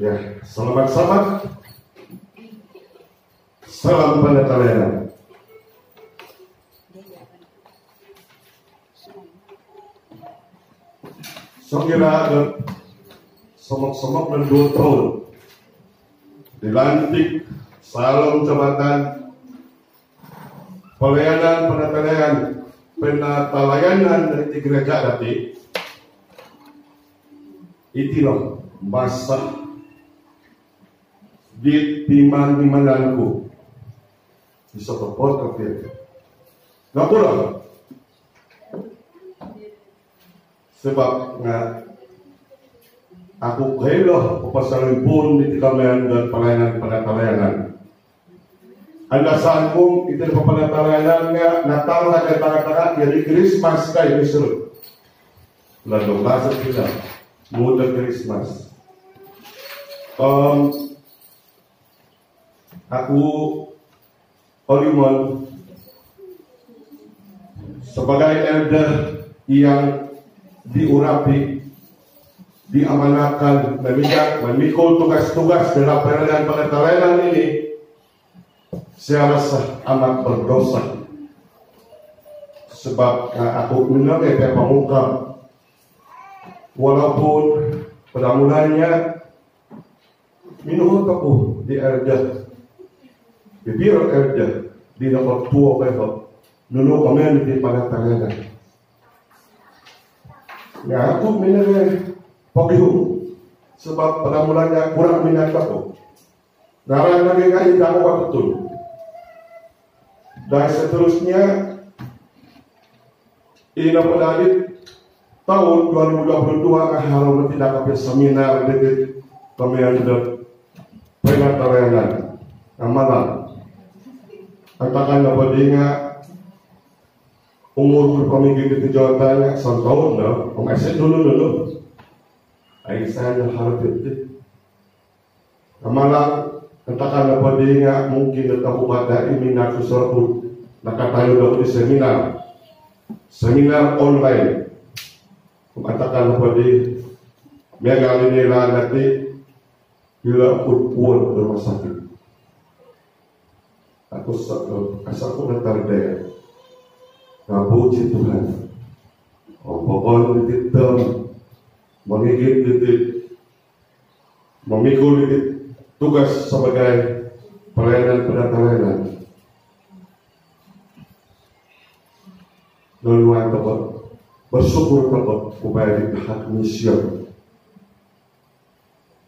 Ya, selamat. Salam penetelayan. Sekira semak-semak dan 2 tahun dilantik salam jabatan penatalayanan dari gereja dati itilah masa di timan-timananku bisa telepon tapi ngapura sebab aku kailah papasaran pun di tikamian dan pelayanan penatalayanan. Anda sangkung itu penatalayanan Natal ada tengah-tengah jadi Christmas kayak disuruh. Lalu bahasa kita muda Christmas. Aku Olimon sebagai elder yang diurapi, diamanahkan, memikul tugas-tugas dalam pelayanan penatalayanan ini, saya rasa amat berdosa. Sebab aku mengenai pemungkam, walaupun pada mulanya minum aku di elder, di biro elder, di nomor 2 level, nunu kami di penatalayanan. Ya aku menilai pokok sebab pada mulanya kurang minat aku. Narang lagi kain kamu betul. Dan seterusnya ini pada tahun 2022 harus tidak ada seminar di pemilihan penatalayanan amalan. Katakan apa dia umur berpemimpin di kejawatannya 1 tahun dah, eset dulu. Aisyah harap itu. Amalan katakan apa dia mungkin tetap pada ini nak sesuatu nak katakan dah di seminar online. Katakan apa dia megali nila nanti bila pun rumah sakit. Aku asal terdaya. Puji Tuhan. Pokoknya kita menggigit titik, memikul titik tugas sebagai pelayanan penatalayanan. Laluan dapat bersyukur dapat upaya di hak mission.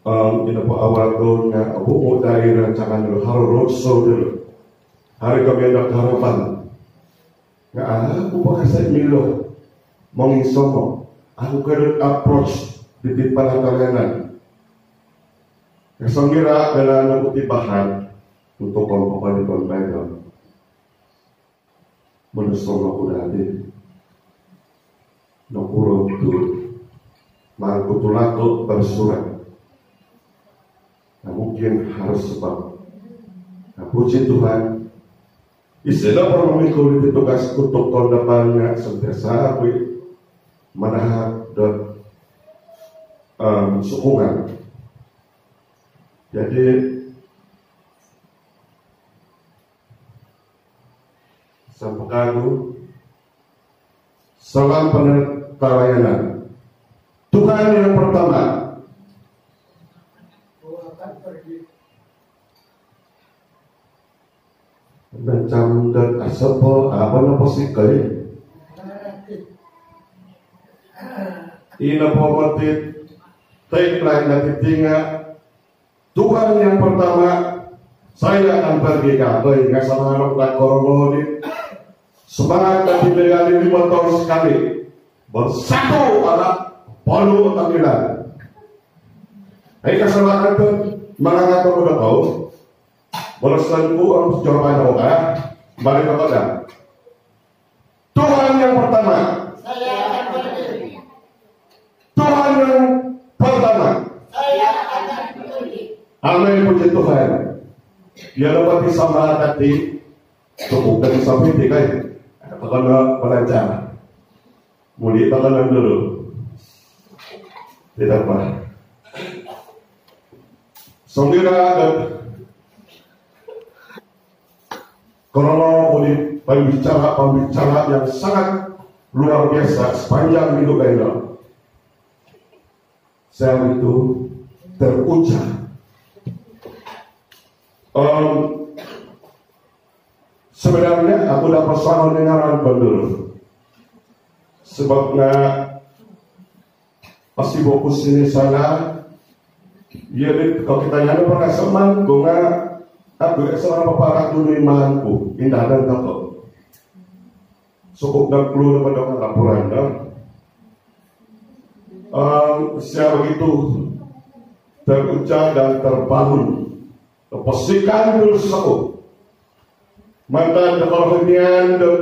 Ini awal tahunnya Abu dari rancangan dulu harus roadshow dulu. Hari kami ada harapan. Aku pakai saya milo mengisomo. Aku kena approach di penatalayanan. Kesangira dalam bukti bahan untuk kelompok di kontainer. Menusuk aku dari nokuro itu mangkutulato bersurat. Mungkin harus sebab. Puji Tuhan. Istilah para memikul tugas untuk tahun depannya sentiasa menahan dan sokongan. Jadi sampaikan salam penatalayanan. Tuhan yang pertama. Macam dan asal apa sih kali? Ina pomatit tagline na titinga Tuhan yang pertama saya akan pergi ke Abai nggak sama anak dan korongoni semangat dan diberi 5 tahun sekali bersatu anak polu tampilan. Hai kesalahan itu menganggap udah tahu balasanku harus jawaban apa? Balik kepada Tuhan yang pertama. Saya akan peduli. Tuhan yang pertama. Saya akan peduli. Amin, puji Tuhan. Dia dapat disama tadi cukup dari sampai tiga ya. Karena belajar. Mulai tangan dulu. Tidak apa. Songgira dan kronologi pembicara yang sangat luar biasa sepanjang hidup saya. Saya itu terucap. Sebenarnya aku dapat sangat dengaran benar. Sebabnya pasti fokus ini sana. Jadi kalau kita nyana pernah seman, bunga aku seorang paparat dulu imanku indah dan takut. Cukup dan perlu dapat dengan laporan dah. Siapa begitu terucap dan terbangun. Pastikan dulu sesuatu. Mantan kerohanian dan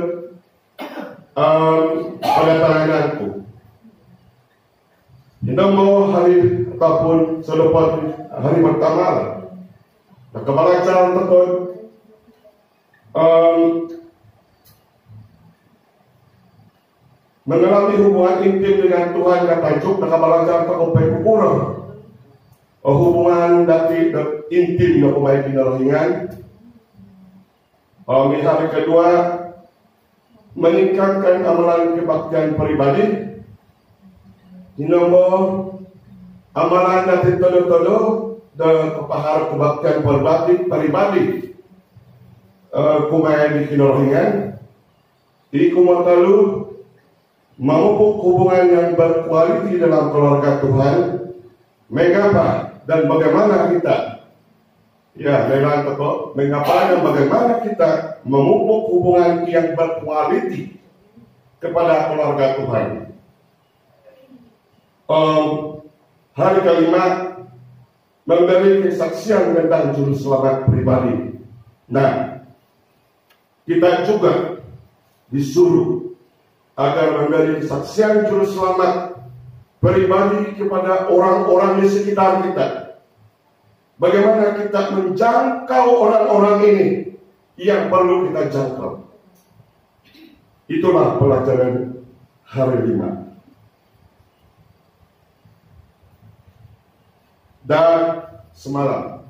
pada tanganku. Tidak mau hari ataupun selepas hari pertama. Nah, kebalacan tekun mengalami hubungan intim dengan Tuhan kata Juk. Nah, kebalacan tekun kurang hubungan dari intim dengan pemain kinarhingan. Hari kedua, meningkatkan amalan kebaktian pribadi. Nomor amalan dari todo-todo dan kepahar kebaktian pribadi. Kumai di kinarhingan. Di kumatalu memupuk hubungan yang berkualiti dalam keluarga Tuhan. Mengapa dan bagaimana kita mengapa dan bagaimana kita memupuk hubungan yang berkualiti kepada keluarga Tuhan. Hari kelima, memberi kesaksian tentang juru selamat pribadi. Nah, kita juga disuruh agar memberi kesaksian juru selamat pribadi kepada orang-orang di sekitar kita. Bagaimana kita menjangkau orang-orang ini yang perlu kita jangkau. Itulah pelajaran hari 5. Dan semalam,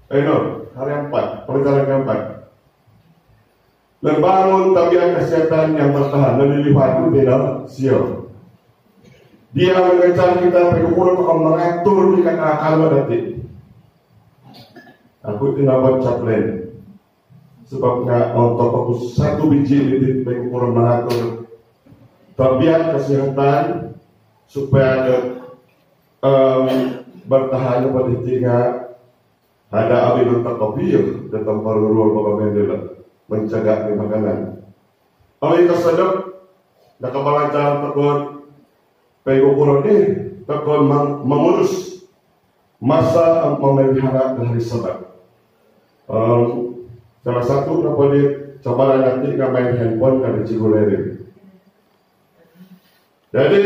hari 4, pelajaran keempat. Membangun tabiat kesehatan yang bertahan dan dilihat tidak siap. Dia mengejar kita berkumpul untuk mengatur di kata-kata detik. Aku tidak baca plan. Sebabnya untuk fokus satu biji titik berkumpul mengatur tabiat kesehatan supaya ada bertahan pada tiga ada abis untuk kopi dan tempat ruang bagaimana mencegah makanan. Abis kesedap dan kebalacan tekun pengukuran ini tekun mengurus masa memelihara dari sebab. Salah satu apa dia coba nanti main handphone dari Ciguleri. Jadi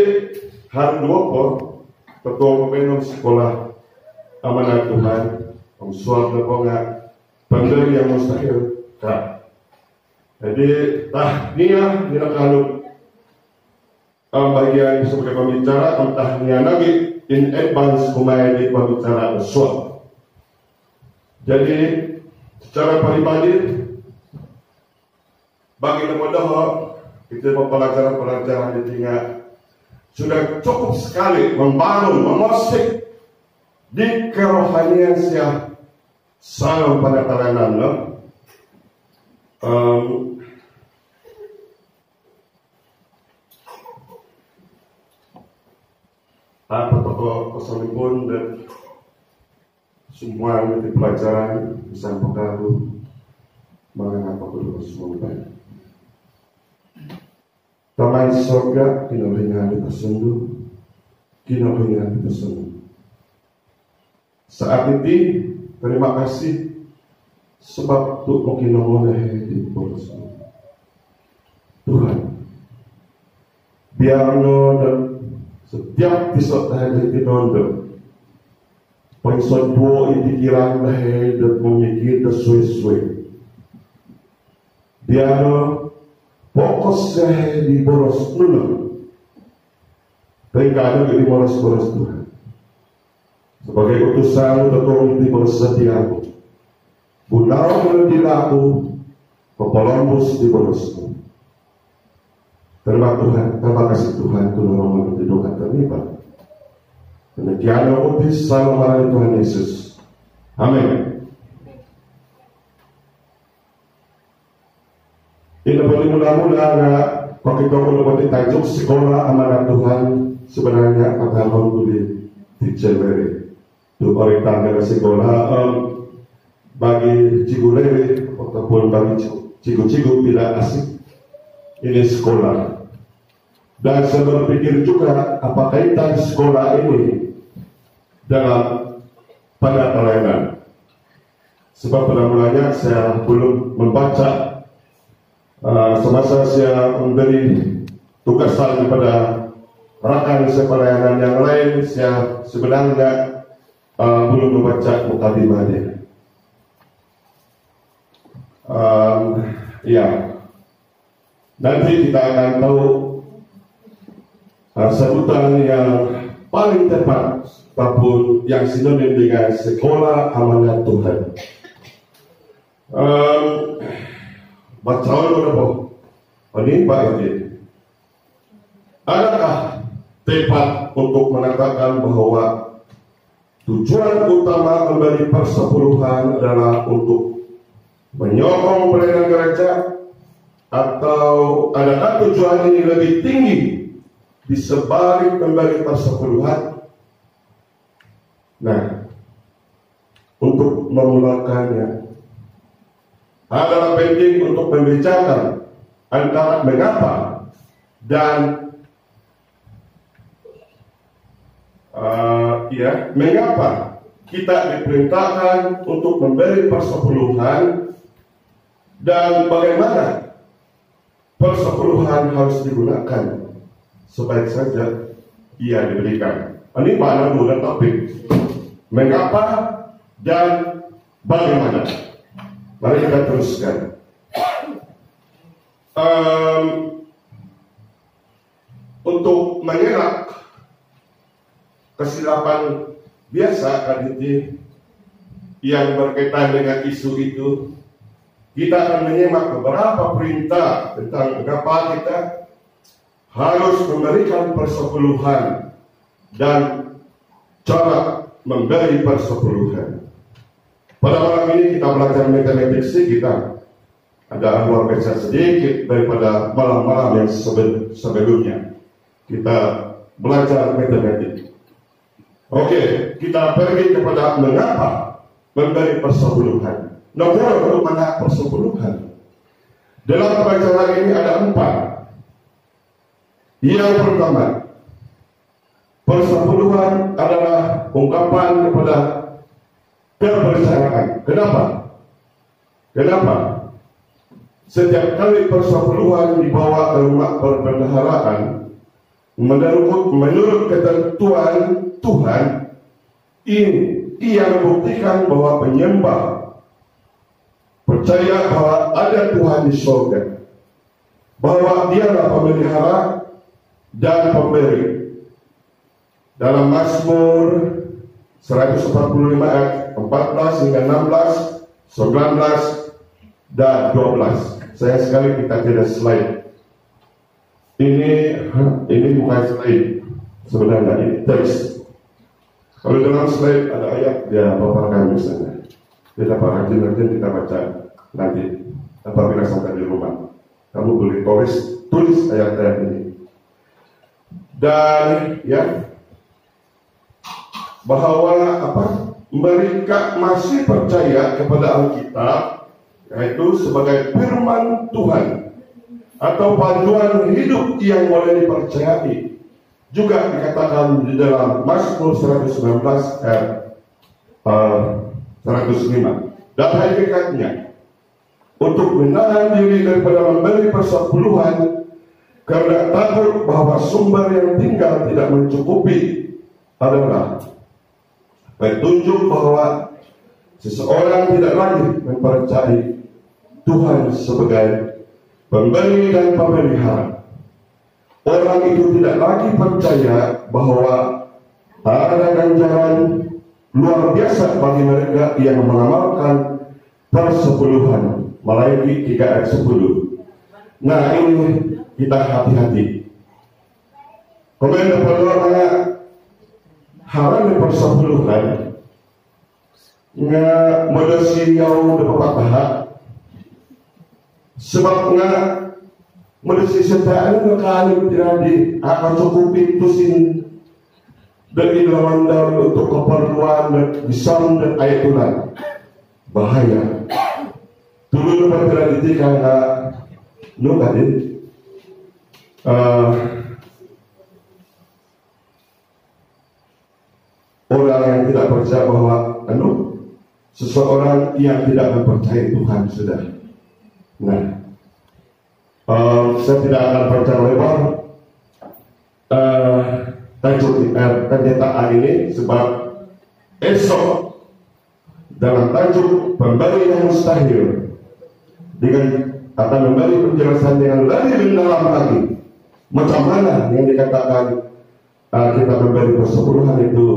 hari 20 ketua pemimpin sekolah amanah Tuhan suatu pemberi yang mustahil kak. Jadi tahniah tidak kalau bagian sebagai pembicara tahniah lagi in advance kumai di pembicara usul. Jadi secara pribadi bagi lembaga kita pelajaran-pelajaran di tingkat sudah cukup sekali membangun, memusik di kerohanian siap salam pada tarenan apa tokoh pesanipun dan semua yang pelajaran bisa pengaruh mengapa perlu semua baik. Taman surga kinaringan tersenduh, kinaringan tersenduh. Saat ini terima kasih sebab tu mungkin oleh di boros Tuhan. Biarno dan setiap tisot hari di nondo. Pengson dua pikiran lahir dan memikir sesuai-sesuai. Biar fokus saya di boros dulu. Tapi kadang di boros-boros Tuhan. sebagai utusan tetong di bersetiaku, bunau mendilaku, pepolombus di berusku. Terima kasih Tuhan, Tuhan mengerti doa terlibat. Demikian utus salam Tuhan Yesus. Amin. Ini boleh mula-mula kalau kita mendapat tajuk sekolah amanat Tuhan sebenarnya kata orang boleh diceberi. Itu orang tanda sekolah bagi cigulere ataupun bagi cigu-cigu tidak asik. Ini sekolah. Dan saya berpikir juga apa kaitan sekolah ini dalam pada pelayanan. Sebab pada mulanya saya belum membaca semasa saya memberi tugasan kepada rakan sepelayanan yang lain, saya sebenarnya belum membaca mukadimahnya. Ya, nanti kita akan tahu sebutan yang paling tepat ataupun yang sinonim dengan sekolah amanat Tuhan. Bacawan berapa? Penimpa ini. Adakah tepat untuk mengatakan bahwa tujuan utama memberi persepuluhan adalah untuk menyokong pelayanan gereja, atau adakah tujuan ini lebih tinggi di sebalik memberi persepuluhan? Nah, untuk memulakannya adalah penting untuk membicarakan antara mengapa dan mengapa kita diperintahkan untuk memberi persepuluhan dan bagaimana persepuluhan harus digunakan sebaik saja ia diberikan. Ini mana dulu topik mengapa dan bagaimana. Mari kita teruskan. Untuk mengelak kesilapan biasa kaditi yang berkaitan dengan isu itu, kita akan menyimak beberapa perintah tentang mengapa kita harus memberikan persepuluhan dan cara memberi persepuluhan. Pada malam ini kita belajar matematik kita. Ada luar biasa sedikit daripada malam-malam yang sebelumnya. Kita belajar matematik. Oke, kita pergi kepada mengapa memberi persepuluhan. Nomor untuk mana persepuluhan? Dalam pelajaran ini ada 4. Yang pertama, persepuluhan adalah ungkapan kepada kepercayaan. Kenapa? Setiap kali persepuluhan dibawa ke rumah perbendaharaan, menurut ketentuan Tuhan, ia membuktikan bahwa penyembah percaya bahwa ada Tuhan di surga, bahwa dialah pemelihara dan pemberi. Dalam Mazmur 145 ayat 14 hingga 16, 19 dan 12. Saya sekali kita tidak slide. Ini bukan slide sebenarnya, ini teks. Kalau dalam slide ada ayat, ya paparkan misalnya. Kita rajin kita baca nanti apabila sampai di rumah. Kamu boleh tulis ayat-ayat ini. Dan ya, bahwa mereka masih percaya kepada Alkitab, yaitu sebagai firman Tuhan atau panduan hidup yang boleh dipercayai. Juga dikatakan di dalam Mazmur 119 ayat 105. Dan hakikatnya, untuk menahan diri daripada memberi persepuluhan karena takut bahwa sumber yang tinggal tidak mencukupi, adalah petunjuk bahwa seseorang tidak lagi mempercayai Tuhan sebagai pemberi dan pemelihara. Orang itu tidak lagi percaya bahwa ada ganjaran luar biasa bagi mereka yang mengamalkan persepuluhan. Melayu 3 ayat 10. Nah, ini kita hati-hati. Kemudian perluannya haram persepuluhan nga medesiyaw dapat tahap sebabnya medesi setaan ngekalim tiradi akan cukupi tusin dari lawan daun untuk keperluan dan bisam dan ayat tulan bahaya dulu dapat tiradi karena lu kadin orang yang tidak percaya bahwa seseorang yang tidak mempercayai Tuhan sudah. Nah, saya tidak akan panjang lebar tajuk kenyataan ini sebab esok dalam tajuk pemberi yang mustahil dengan akan memberi penjelasan dengan lebih dalam lagi macam mana yang dikatakan kita memberi persepuluhan itu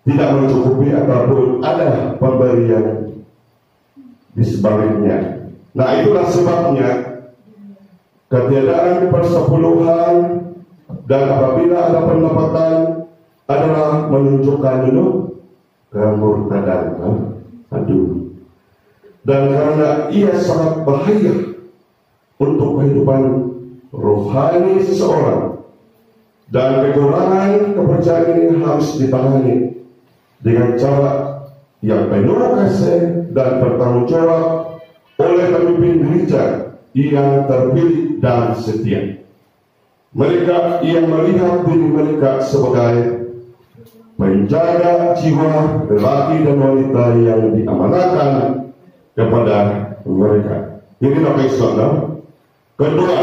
tidak mencukupi ataupun ada pemberian di sebaliknya. Nah, itulah sebabnya ketiadaan persepuluhan dan apabila ada pendapatan adalah menunjukkan dulu kemurtadan. Aduh. Dan karena ia sangat bahaya untuk kehidupan rohani seseorang dan kekurangan kepercayaan ini harus ditangani dengan cara yang penuh kasih dan bertanggung jawab oleh pemimpin gereja yang terpilih dan setia. Mereka yang melihat diri mereka sebagai penjaga jiwa lelaki dan wanita yang diamanahkan kepada mereka. Ini nak Islam. Kedua,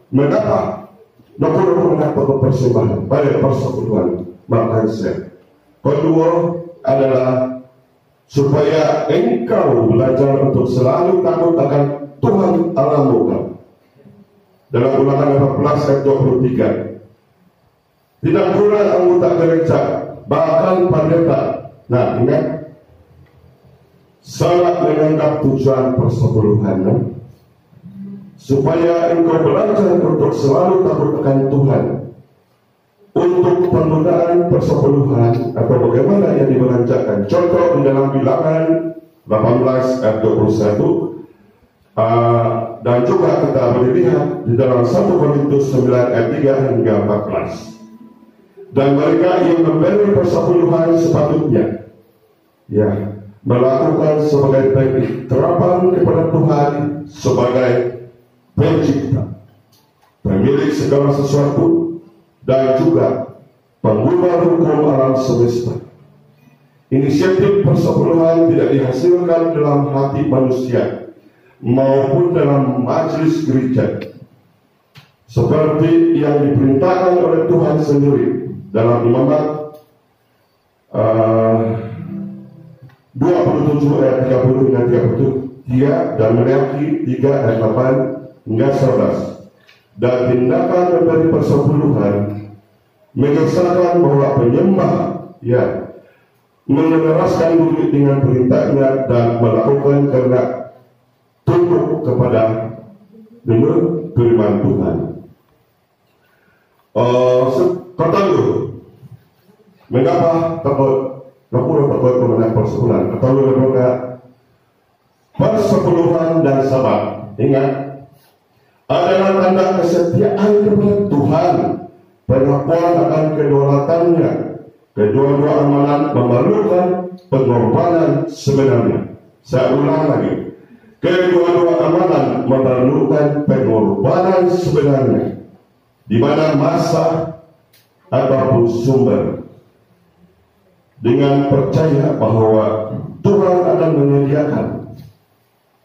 mengapa mengapa persembahan pada persekutuan makan siang? Kedua adalah supaya engkau belajar untuk selalu takut akan Tuhan Allahmu. Dalam Ulangan 14 ayat 23. Tidak kurang anggota gereja, bahkan pendeta. Nah, ingat, sangat menganggap tujuan persepuluhan, supaya engkau belajar untuk selalu takut akan Tuhan. Untuk penggunaan persepuluhan atau bagaimana yang dibelanjakan. Contoh di dalam Bilangan 18 ayat 21 dan juga kita boleh lihat di dalam 1 Korintus 9 ayat 3 hingga 14. Dan mereka yang memberi persepuluhan sepatutnya melakukan sebagai pengikraman kepada Tuhan sebagai pencipta, pemilik segala sesuatu, dan juga pengubah hukum alam semesta. Inisiatif persepuluhan tidak dihasilkan dalam hati manusia maupun dalam majelis gereja, seperti yang diperintahkan oleh Tuhan sendiri dalam Imamat 27 ayat 30 hingga 33 dan Meleakhi 3 ayat 8 hingga 11. Dan tindakan memberi persepuluhan mengesahkan bahwa penyembah meneraskan diri dengan perintahnya dan melakukan karena tunduk kepada firman Tuhan. Pertama, mengapa takut mengenai persepuluhan? Persepuluhan dan sabat. Ingat, adalah tanda kesetiaan kepada Tuhan, pengakuan akan kedaulatannya. Kedua-dua amalan memerlukan pengorbanan sebenarnya. Saya ulang lagi, kedua-dua amalan memerlukan pengorbanan sebenarnya, di mana masa ataupun sumber. Dengan percaya bahwa Tuhan akan menyediakan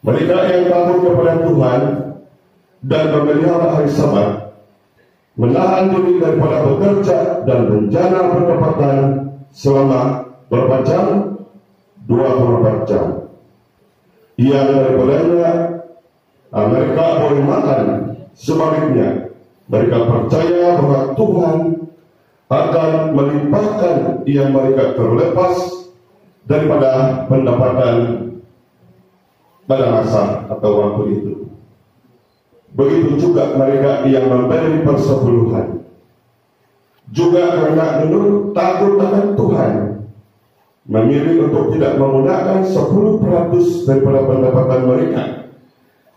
mereka yang takut kepada Tuhan dan memelihara hari Sabat, menahan diri daripada bekerja dan rencana pendapatan selama berapa jam? 24 jam. Yang daripadanya mereka boleh makan. Sebaliknya, mereka percaya bahwa Tuhan akan melimpahkan yang mereka terlepas daripada pendapatan pada masa atau waktu itu. Begitu juga mereka yang memberi persepuluhan, juga karena menurut takut akan Tuhan, memilih untuk tidak menggunakan 10% daripada pendapatan mereka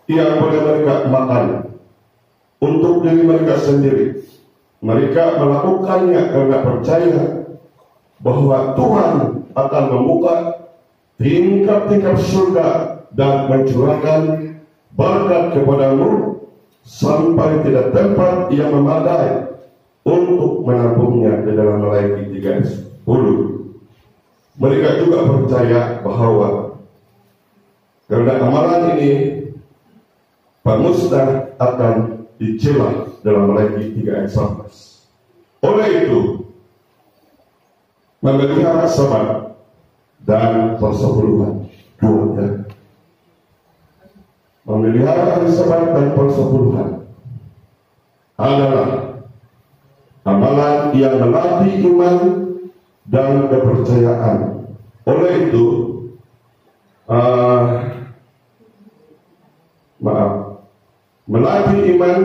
yang boleh mereka makan untuk diri mereka sendiri. Mereka melakukannya karena percaya bahwa Tuhan akan membuka tingkap-tingkap surga dan mencurahkan berkat kepadamu sampai tidak tempat yang memadai untuk menampungnya di dalam Melaiki 3:10. Mereka juga percaya bahwa karena amalan ini pemusnah akan dicela dalam Melaiki 3:11. Oleh itu, memelihara sabat dan persepuluhan, dua, memelihara hari sabat dan persepuluhan adalah amalan yang melatih iman dan kepercayaan. Oleh itu, melatih iman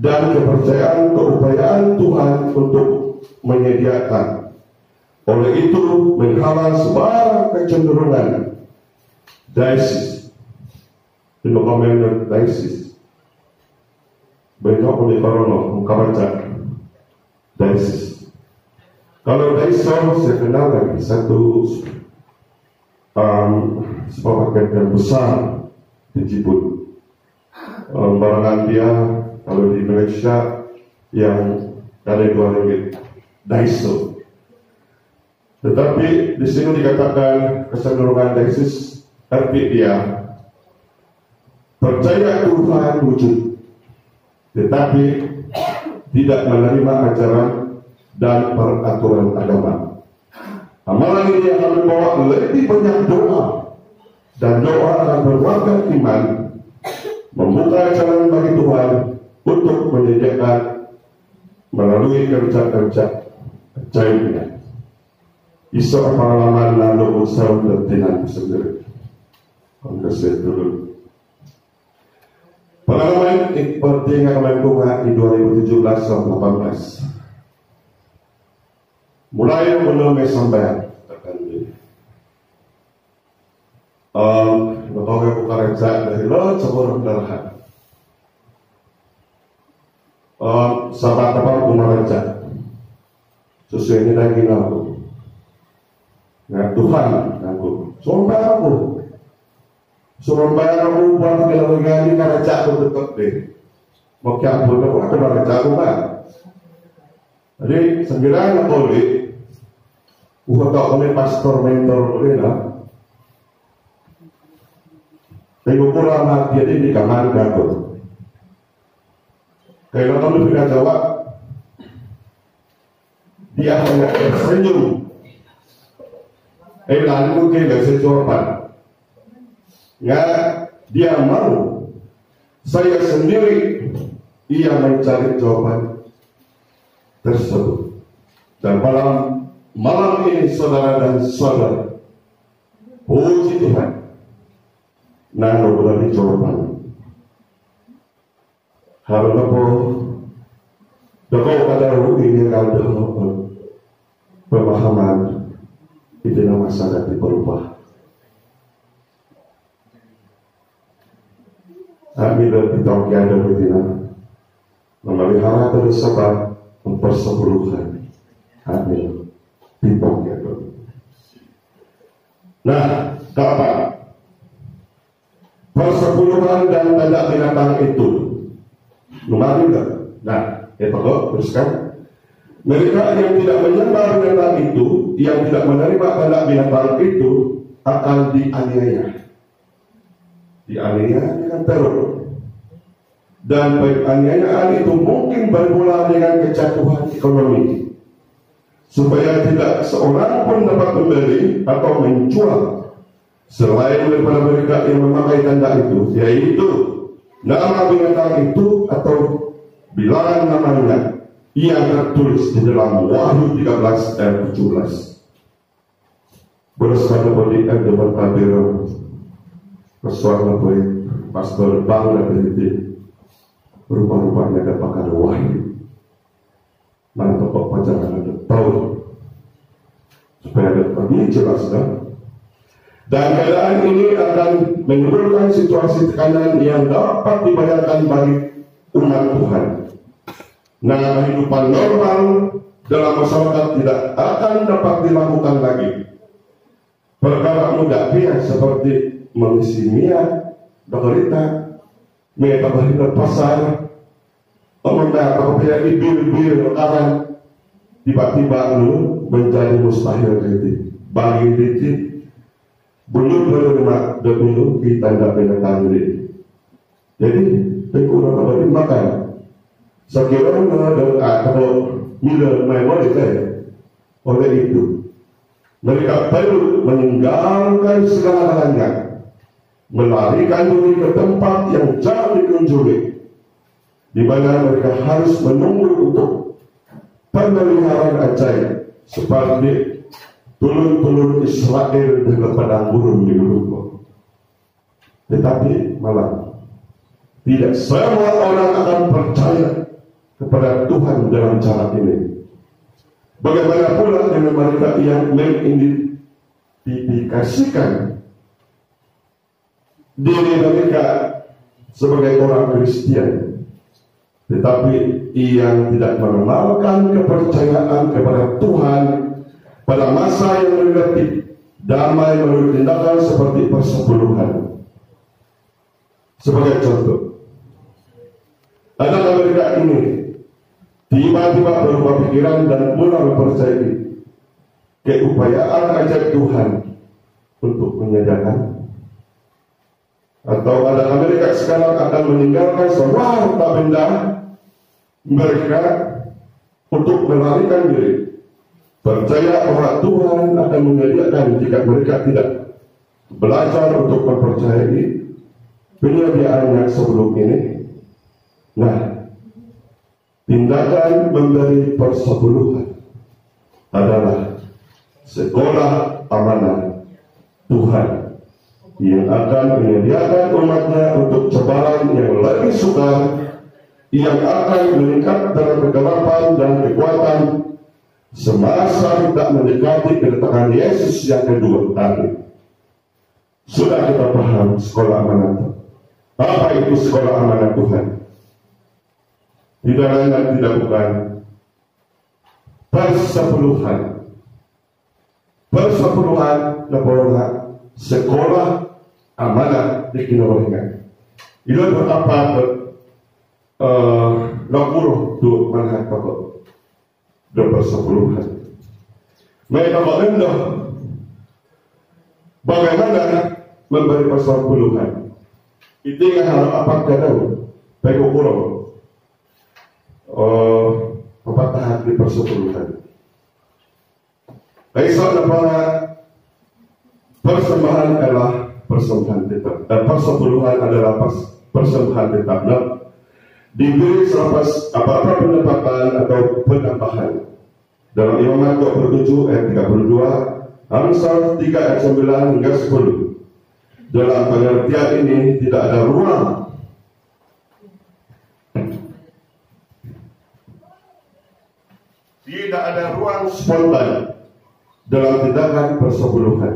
dan kepercayaan keupayaan Tuhan untuk menyediakan. Oleh itu, menghalang sebarang kecenderungan diocese, independent diocese. Banyak oleh Barono muka baca diocese. Kalau diocese saya kenal lagi satu sebuah paket yang besar di Cibut. Barangan dia kalau di Indonesia yang ada 2 ringgit Daiso. Tetapi di sini dikatakan kecenderungan Daisis arti dia percaya Tuhan wujud, tetapi tidak menerima ajaran dan peraturan agama. Amalan ini akan membawa lebih banyak doa, dan doa akan berwarga iman, membuka jalan bagi Tuhan untuk menyediakan melalui kerja-kerja ajaibnya. Iso pengalaman lalu usaha bertindak sendiri. Kongres dulu. Pengalaman seperti yang kami bunga di 2017-18. Mulai belum sampai terkandung. Bapak buka reja dari lo cabur darah. Sahabat apa bunga reja. Sesuai ini lagi aku. Nah Tuhan aku sumpah aku buat kelaluan karena aku tetap deh mau kiampun aku karena aku kan jadi 9 boleh bukan tak oleh pastor mentor boleh lah tengok kurang hati dia di kamar aku kalau kamu tidak jawab dia hanya tersenyum lalu mungkin gak bisa jawaban. Ya, dia mau saya sendiri ia mencari jawaban tersebut. Dan malam ini saudara dan saudara, puji Tuhan, nah berani jawaban. Harap apa? Dekau ada ini ada pemahaman. Itu nama sangat berubah. Amin dan kita ada betina memelihara terus sabar mempersepuluhkan. Amin. Pimpong ya dulu. Nah, kapan? Persepuluhan dan tanda binatang itu. Lumari enggak? Nah, itu kok teruskan. Mereka yang tidak menyembah binatang itu, yang tidak menerima tanda binatang itu, akan dianiaya. Dianiaya dengan teror. Dan penganiayaan itu mungkin bermula dengan kejatuhan ekonomi. Supaya tidak seorang pun dapat membeli atau menjual selain daripada mereka yang memakai tanda itu, yaitu nama binatang itu atau bilangan namanya yang tertulis di dalam Wahyu 13 ayat 17. Bersama bodi ada bertabir persoalan boleh pastor bangga berhenti rupa-rupanya ada pakar wahyu mana tokoh pacaran ada tahu supaya ada lebih jelas dan keadaan ini akan menimbulkan situasi tekanan yang dapat dibayangkan bagi umat Tuhan. Nah, kehidupan normal dalam masyarakat tidak akan dapat dilakukan lagi. Perkara mudah biasa seperti mengisi minyak, berita, minyak pasar, meminta kepada ibil-ibil rekaran, tiba-tiba lu menjadi mustahil gitu. Bagi dikit, belum menerima dahulu kita tidak benar diri. Jadi, kurang apa makan. Sekiranya kalau mila memori oleh itu mereka perlu meninggalkan segala halnya, melarikan diri ke tempat yang jauh dikunjungi, di mana mereka harus menunggu untuk pemeliharaan ajaib seperti tulun-tulun Israel dengan padang gurun di dulu. Tetapi malah tidak semua orang akan percaya kepada Tuhan dalam cara ini. Bagaimana pula dengan mereka yang mengidentifikasikan diri mereka sebagai orang Kristen, tetapi yang tidak mengenalkan kepercayaan kepada Tuhan pada masa yang relatif damai melalui tindakan seperti persepuluhan. Sebagai contoh, anak mereka ini tiba-tiba berubah pikiran dan mulai mempercayai keupayaan ajaib Tuhan untuk menyediakan, atau ada mereka sekarang akan meninggalkan semua harta benda mereka untuk melarikan diri, percaya bahwa Tuhan akan menyediakan jika mereka tidak belajar untuk mempercayai penyediaannya sebelum ini. Nah, tindakan memberi persepuluhan adalah sekolah amanah Tuhan yang akan menyediakan umatnya untuk cobaan yang lebih sukar, yang akan meningkat dalam kegelapan dan kekuatan semasa kita mendekati kedatangan Yesus yang kedua kali. Sudah kita paham sekolah amanah. Apa itu sekolah amanah Tuhan? Tidak lain dan tidak bukan persepuluhan. Persepuluhan adalah sekolah amanah di Kinorengan. Itu apa? Lakuruh tu manhat pokok do persepuluhan. Mereka mengendah bagaimana memberi persepuluhan. Itu yang harus apa kadang baik kurang. Pepatah di persepuluhan. Kaisar apa persembahan adalah persembahan tetap. Dan persepuluhan adalah persembahan tetap. Diberi selepas apa-apa pendapatan atau penambahan. Dalam Imamat 27 ayat 32, Amsal 3 ayat 9 hingga 10. Dalam pengertian ini tidak ada ruang spontan dalam tindakan persepuluhan,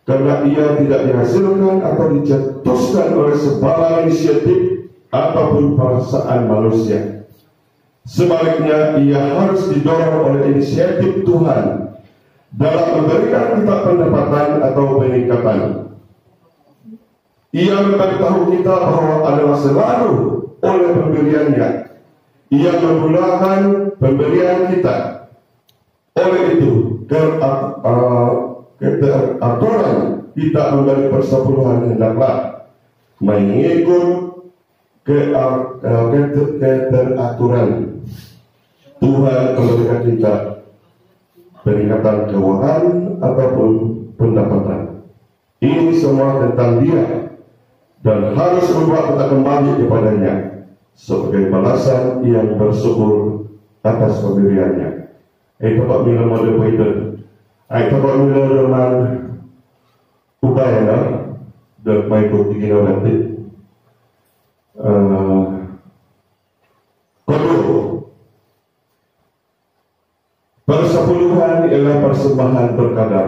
karena ia tidak dihasilkan atau dicetuskan oleh sebarang inisiatif ataupun perasaan manusia. Sebaliknya, ia harus didorong oleh inisiatif Tuhan dalam memberikan kita pendapatan atau peningkatan. Ia memberitahu kita bahwa adalah selalu oleh pemberiannya ia memulakan pemberian kita. Oleh itu, keteraturan kita memberi persepuluhan hendaklah mengikut keteraturan Tuhan memberikan kita peningkatan keuangan ataupun pendapatan. Ini semua tentang Dia dan harus membuat kita kembali kepadanya sebagai balasan yang bersyukur atas pendiriannya. Itu Pak Mila Mode Paiden. Itu Pak Mila dengan upaya dan maikut tinggi nanti. Kedua, persepuluhan ialah persembahan berkadar.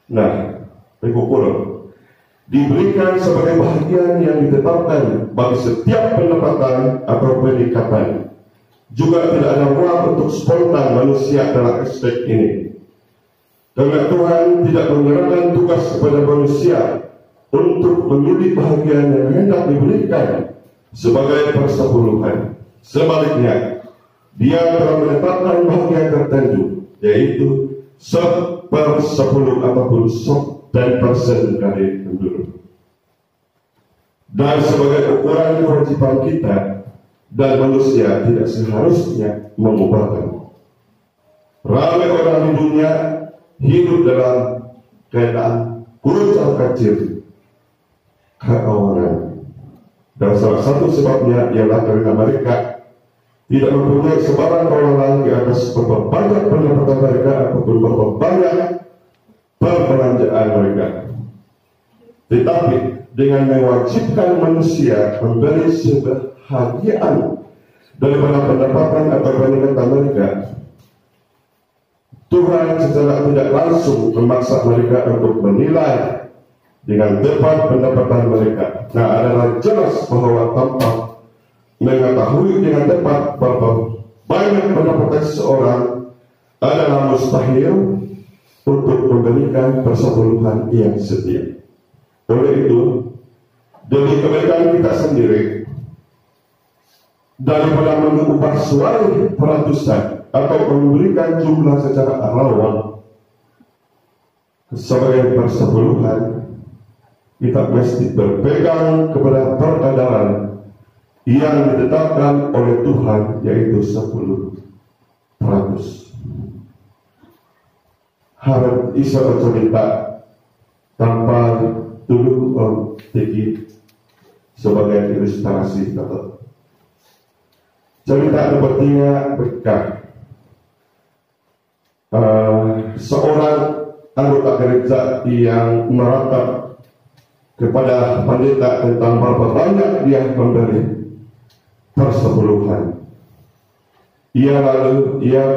Nah, berkukur diberikan sebagai bahagian yang ditetapkan bagi setiap pendapatan atau peningkatan. Juga tidak ada ruang untuk spontan manusia dalam aspek ini. Karena Tuhan tidak menyerahkan tugas kepada manusia untuk memilih bahagian yang hendak diberikan sebagai persepuluhan. Sebaliknya, Dia telah menetapkan bahagian tertentu, yaitu 1/10 ataupun 10% dari penduduk. Dan sebagai ukuran kewajiban kita dan manusia tidak seharusnya mengubahkan. Ramai orang di dunia hidup dalam keadaan kucang kacir keuangan. Dan salah satu sebabnya ialah karena mereka tidak mempunyai sebarang kewenangan di atas berapa banyak pendapatan mereka ataupun berapa banyak perbelanjaan mereka. Tetapi dengan mewajibkan manusia memberi sebahagian daripada pendapatan atau peningkatan mereka, Tuhan secara tidak langsung memaksa mereka untuk menilai dengan tepat pendapatan mereka. Nah, adalah jelas bahwa tanpa mengetahui dengan tepat berapa banyak pendapatan seseorang adalah mustahil untuk memberikan persepuluhan yang setia. Oleh itu, demi kebaikan kita sendiri, daripada mengubah suai peratusan atau memberikan jumlah secara awal sebagai persepuluhan, kita mesti berpegang kepada perkadaran yang ditetapkan oleh Tuhan, yaitu 10%. Harap isa cerita tanpa dulu tinggi sebagai ilustrasi kata. Cerita sepertinya berkah. Seorang anggota gereja yang meratap kepada pendeta tentang berapa banyak dia memberi persepuluhan. Ia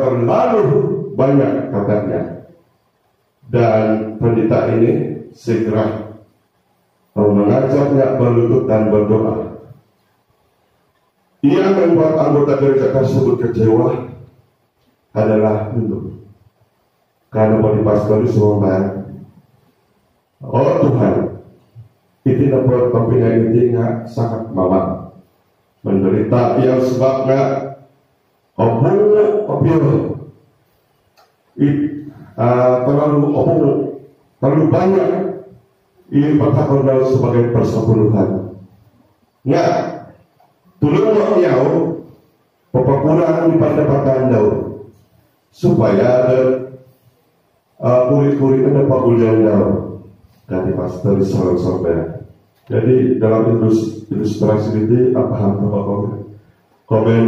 terlalu banyak katanya, dan pendeta ini segera mengajaknya berlutut dan berdoa. Ia membuat anggota gereja tersebut kecewa adalah itu, karena bagi pastor semua oh Tuhan, itu dapat tampilnya intinya sangat malam menderita yang sebabnya terlalu banyak ini bertakon sebagai persepuluhan. Nah, tulung waknyau pepakuran di pendapatan daun supaya ada kulit-kulit dapat ulian daun dari pastor di sorong-sorong. Jadi dalam ilustrasi ini apa hal komen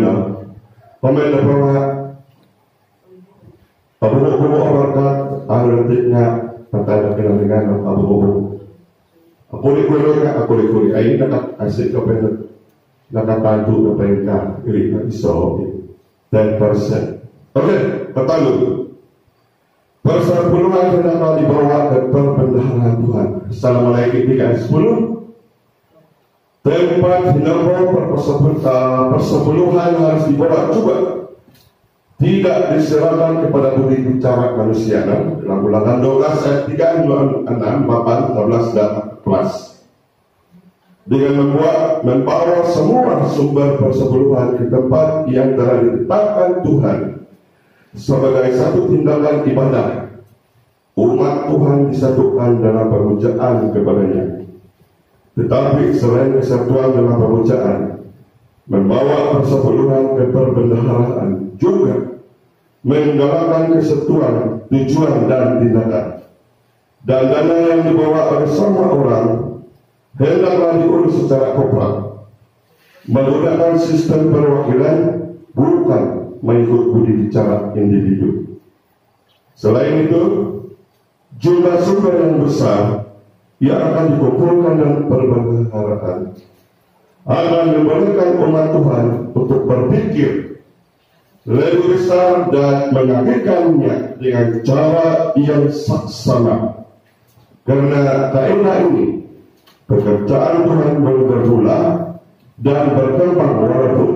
bahwa abu-abu orangkat artinya pertanda dengan abu-abu kulit-kulit ini nak asik kepada nak bantu kepada iri iso 10%. Oke, pertama persepuluhan kenapa dibawa ke perbendaharaan Tuhan. Assalamualaikum 10. Tempat nomor persepuluhan harus dibawa juga tidak diserahkan kepada budi bicara manusia. Dalam Ulangan 12 ayat 3, 6, 8, 13 dan 14. Dengan membawa semua sumber persepuluhan ke tempat yang telah ditetapkan Tuhan sebagai satu tindakan ibadah, umat Tuhan disatukan dalam pemujaan kepadanya. Tetapi selain kesatuan dalam pemujaan, membawa persepuluhan ke perbendaharaan juga menggalakkan kesatuan tujuan dan tindakan. Dan dana yang dibawa oleh semua orang hendaklah diurus secara kopral menggunakan sistem perwakilan, bukan mengikut budi bicara individu. Selain itu, jumlah sumber yang besar yang akan dikumpulkan dan perbendaharaan akan membolehkan umat Tuhan untuk berpikir lebih besar dan mengakhirkannya dengan cara yang saksama. Karena kaidah ini, pekerjaan Tuhan baru bermula dan berkembang walaupun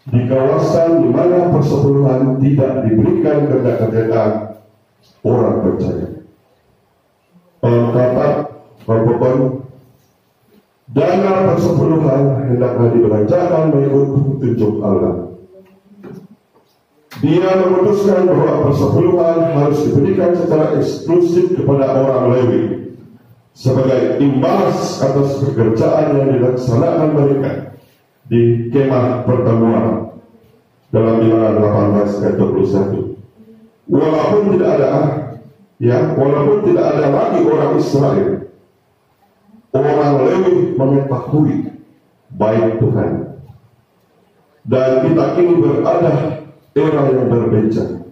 di kawasan di mana persepuluhan tidak diberikan kerja-kerjaan orang percaya. Kata Bapak, dana persepuluhan hendaklah dibelanjakan mengikut petunjuk Allah. Dia memutuskan bahwa persepuluhan harus diberikan secara eksklusif kepada orang Lewi sebagai imbalas atas pekerjaan yang dilaksanakan mereka di kemah pertemuan dalam Bilangan 18 ayat 21. Walaupun tidak ada lagi orang Israel, orang Lewi mengetahui baik Tuhan, dan kita ini berada era yang berbeda.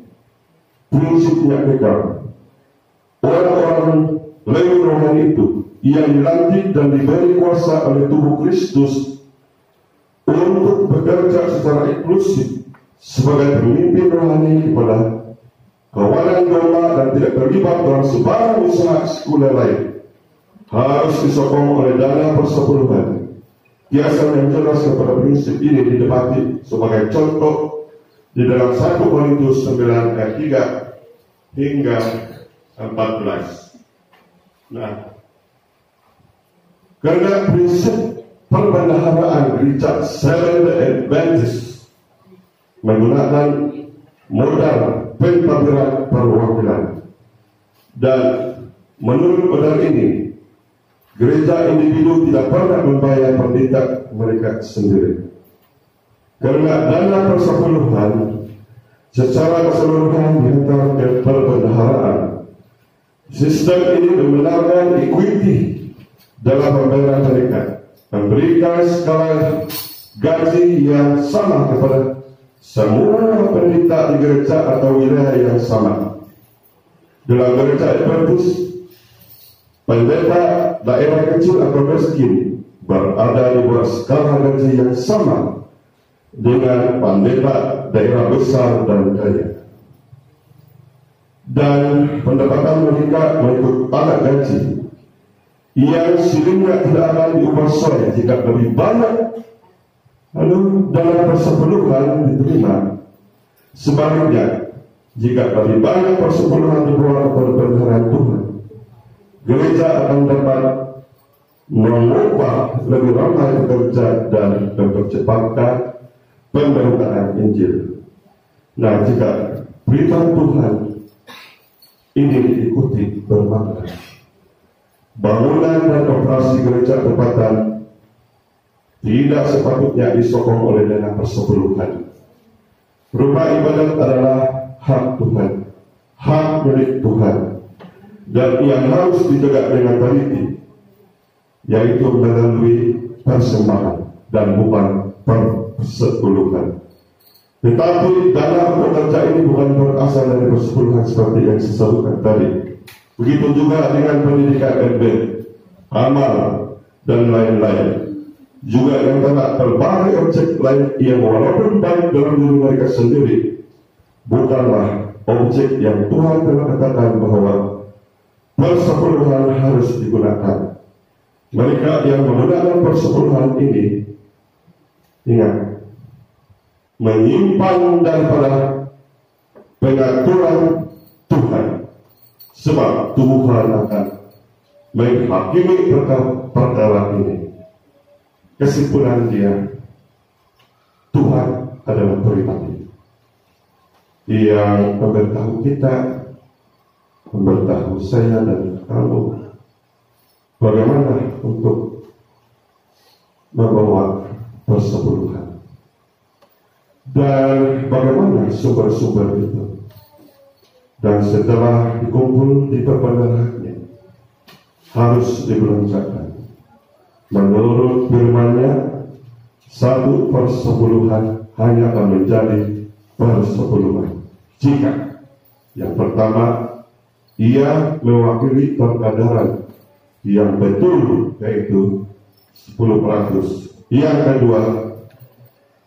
Prinsipnya kekal. Orang-orang Lewi rohani itu yang dilantik dan diberi kuasa oleh tubuh Kristus untuk bekerja secara eksklusif sebagai pemimpin rohani kepada kawanan domba dan tidak terlibat dalam sebarang usaha sekuler lain, harus disokong oleh dana persepuluhan. Kiasan yang jelas kepada prinsip ini didapati sebagai contoh di dalam 1 Korintus 9 ayat 3 hingga 14. Nah, karena prinsip perbendaharaan gereja Seventh-day Adventist menggunakan modal pentadbiran perwakilan, dan menurut modal ini gereja individu tidak pernah membayar pendeta mereka sendiri. Karena dana persepuluhan secara keseluruhan dihantar ke perbendaharaan. Sistem ini membenarkan equity dalam pembayaran mereka, memberikan skala gaji yang sama kepada semua pendeta di gereja atau wilayah yang sama. Dalam gereja Adventist, pendeta daerah kecil atau miskin berada di bawah skala gaji yang sama dengan pendeta daerah besar dan kaya, dan pendapatan mereka mengikut anak gaji yang silingnya tidak akan diubah soal jika lebih banyak lalu dalam persepuluhan diterima. Sebaliknya, jika lebih banyak persepuluhan dibawa kepada perbendaharaan Tuhan, gereja akan dapat mengubah lebih ramai pekerja dan mempercepatkan pemberitaan Injil. Nah, jika berita Tuhan ini diikuti bermakna, bangunan dan operasi gereja tempatan tidak sepatutnya disokong oleh dana persepuluhan. Rumah ibadat adalah hak Tuhan, hak milik Tuhan, dan yang harus ditegak dengan teliti, yaitu melalui persembahan dan bukan persepuluhan. Tetapi dana pekerja ini bukan berasal dari persepuluhan seperti yang saya sebutkan tadi. Begitu juga dengan pendidikan MB, amal, dan lain-lain. Juga yang telah berbagai objek lain yang walaupun baik dalam diri mereka sendiri, bukanlah objek yang Tuhan telah katakan bahwa persepuluhan harus digunakan. Mereka yang menggunakan persepuluhan ini, ingat, menyimpang daripada pengaturan Tuhan, sebab Tuhan akan menghakimi perkara ini. Kesimpulan dia, Tuhan adalah pribadi yang memberitahu kita, memberitahu saya dan kamu bagaimana untuk membawa persepuluhan dan bagaimana sumber-sumber itu, dan setelah dikumpul di perbandaraannya harus dibelanjakan. Menurut firman-Nya, 1/10 hanya akan menjadi persepuluhan. Jika yang pertama ia mewakili perkadaran yang betul, yaitu 10%. Yang kedua,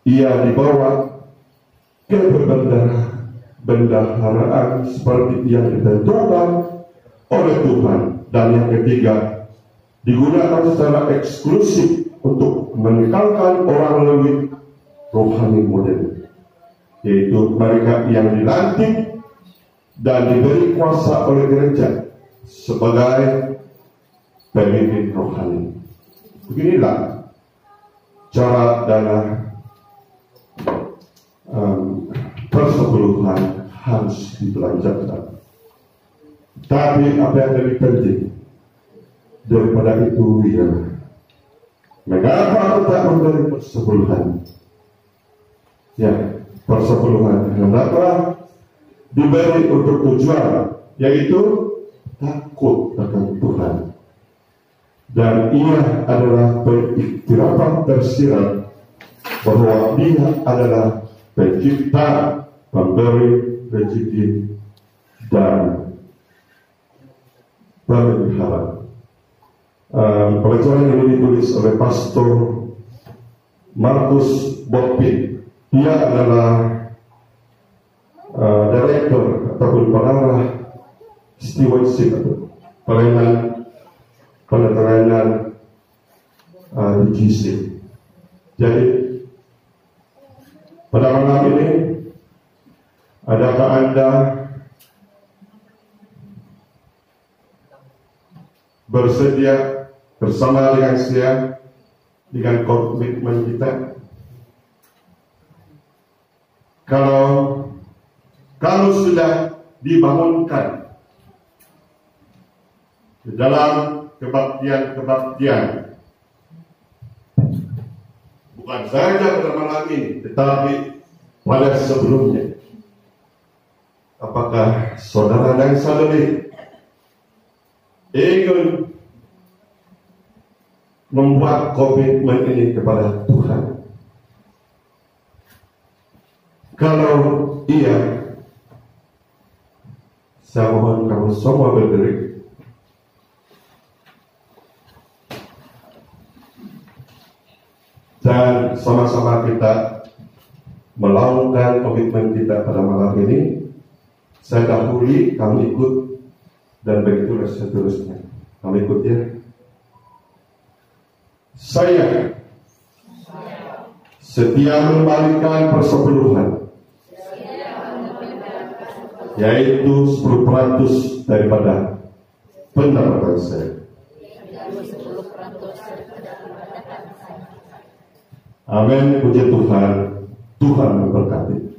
ia dibawa ke bendaharaan seperti yang ditentukan oleh Tuhan. Dan yang ketiga, digunakan secara eksklusif untuk menekankan orang Lewi rohani modern, yaitu mereka yang dilantik dan diberi kuasa oleh gereja sebagai pemimpin rohani. Beginilah cara dana persepuluhan harus dibelanjakan. Tapi apa yang lebih penting daripada itu ialah mengapa kita memberi persepuluhan? Ya, persepuluhan hendaklah diberi untuk tujuan, yaitu takut akan Tuhan. Dan ia adalah beriktirafan tersirat bahwa dia adalah pencipta, pemberi rezeki dan pemelihara. Pelajaran ini ditulis oleh Pastor Markus Bopin. Dia adalah direktur ataupun pengarah stewardship atau penerangan di GC. Jadi pada malam ini, adakah Anda bersedia bersama dengan saya dengan komitmen kita? Kalau sudah dibangunkan di dalam kebaktian, bukan saja pada malam ini, tetapi pada sebelumnya, apakah saudara dan saudari ingin membuat komitmen ini kepada Tuhan? Kalau iya, saya mohon kamu semua berdiri. Dan sama-sama kita melakukan komitmen kita pada malam ini. Saya dahului, kamu ikut, dan begitulah seterusnya. Kamu ikut ya. Saya setia mengembalikan persepuluhan, yaitu 10% daripada pendapatan saya. Amin, puji Tuhan. Tuhan memberkati.